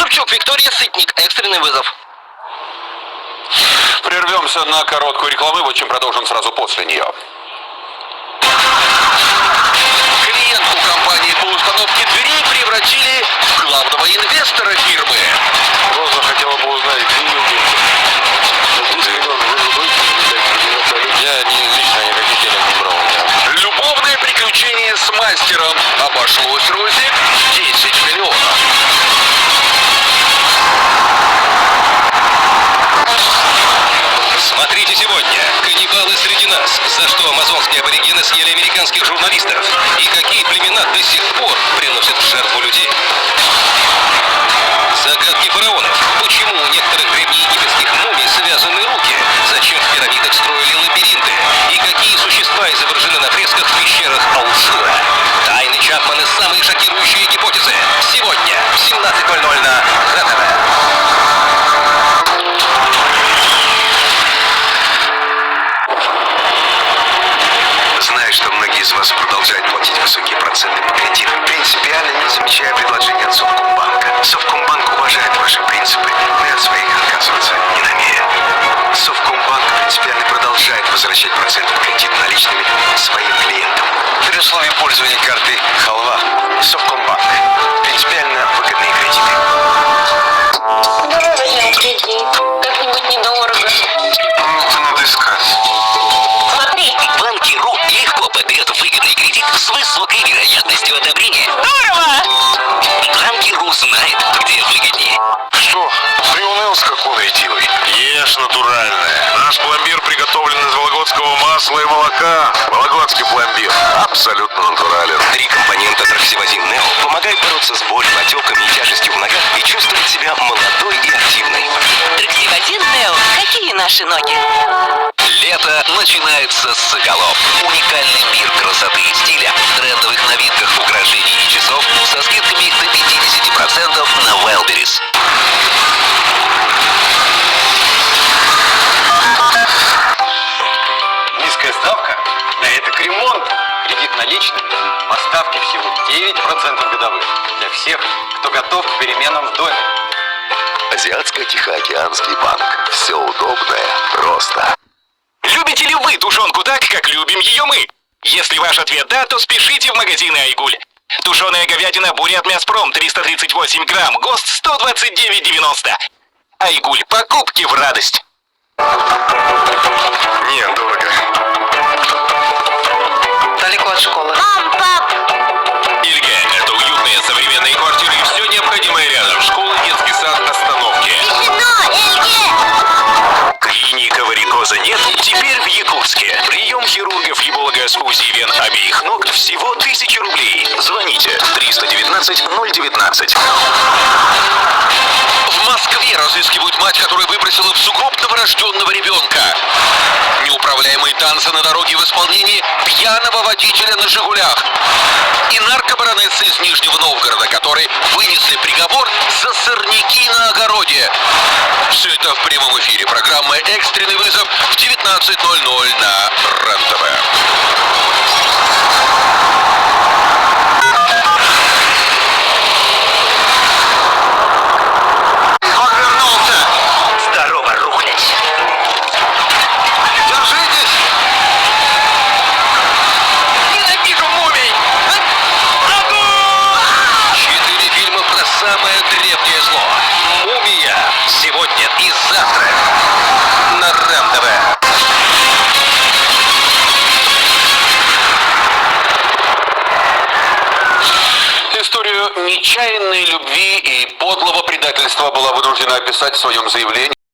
Зубчук, Виктория Сытник. Экстренный вызов. Прервемся на короткую рекламу, вот чем продолжим сразу после нее. Клиентку компании по установке дверей превратили в главного инвестора фирмы. Роза хотела бы узнать, где ее деньги. Я лично никаких денег не брал. Любовное приключение с мастером обошлось Розе в 10 миллионов. Смотрите сегодня. Каннибалы среди нас. За что амазонские аборигены съели американских журналистов? И какие племена до сих пор приносят в жертву людей? Загадки фараонов. Почему у некоторых древнеегипетских мумий связаны руки? Зачем в пирамидах строили лабиринты? И какие существа изображены на фресках в пещерах Алшура? Тайны Чапман и самые шокирующие гипотезы. Сегодня в 17:00 на РЕН-ТВ. Знаю, что многие из вас продолжают платить высокие проценты по кредитам, принципиально не замечая предложения от Совкомбанка. Совкомбанк уважает ваши принципы, но и от своих отказываться не намерен. Совкомбанк принципиально продолжает возвращать проценты по кредитам наличными своим клиентам. При условии пользования карты «Халва». Совкомбанк. Принципиально выгодные кредиты. Давай возьмем кредит. Как-нибудь недорого. Надо искать. Смотри. Банки.ру легко подает выгодный кредит с высокой вероятностью одобрения. Здорово! Банки.ру знает, где выгоднее. Что, приуныл с какой ретивой? Ешь натуральное. Наш пломбир приготовлен из вологодского масла и молока. Вологодский пломбир. Абсолютно натурален. 3 компонента Дроксивазин Нео помогают бороться с болью, отеками и тяжестью в ногах и чувствовать себя молодой и активной. Дроксивазин Нео. Какие наши ноги? Лето начинается с Соколов. Уникальный мир красоты и стиля в трендовых новинках украшений и часов со скидками до 50% на Wildberries. Низкая ставка? Да это к ремонту. Кредит наличными. Поставки всего 9% годовых. Для всех, кто готов к переменам в доме. Азиатско-Тихоокеанский банк. Все удобное просто. Любите ли вы тушенку так, как любим ее мы? Если ваш ответ «да», то спешите в магазины «Айгуль». Тушеная говядина «Бурят Мяспром» 338 грамм, ГОСТ 129,90. «Айгуль» – покупки в радость. Нет, дорого. Далеко от школы. Мам, пап! Ильга – это уютные современные квартиры и все необходимое рядом. Школа, детский сад, остановки. Клиника варикоза нет? Теперь в Якутске. Прием хирургов, еболога с УЗИ вен обеих ног всего 1000 рублей. Звоните 319-019. В Москве разыскивают мать, которая выбросила в сугроб новорожденного ребенка. Неуправляемые танцы на дороге в исполнении пьяного водителя на «Жигулях». И наркобаронессы из Нижнего Новгорода, которые вынесли приговор за сорняки на огороде. Все это в прямом эфире программы «Экстренный вызов» в 19:00 на РЕН-ТВ. Здорово, рухлядь. Держитесь! Ненавижу мумий! 4 фильма про самое древнее зло. Мумия. Сегодня и завтра. На РЕН-ТВ. Историю нечаянной любви и подлого предательства была вынуждена описать в своем заявлении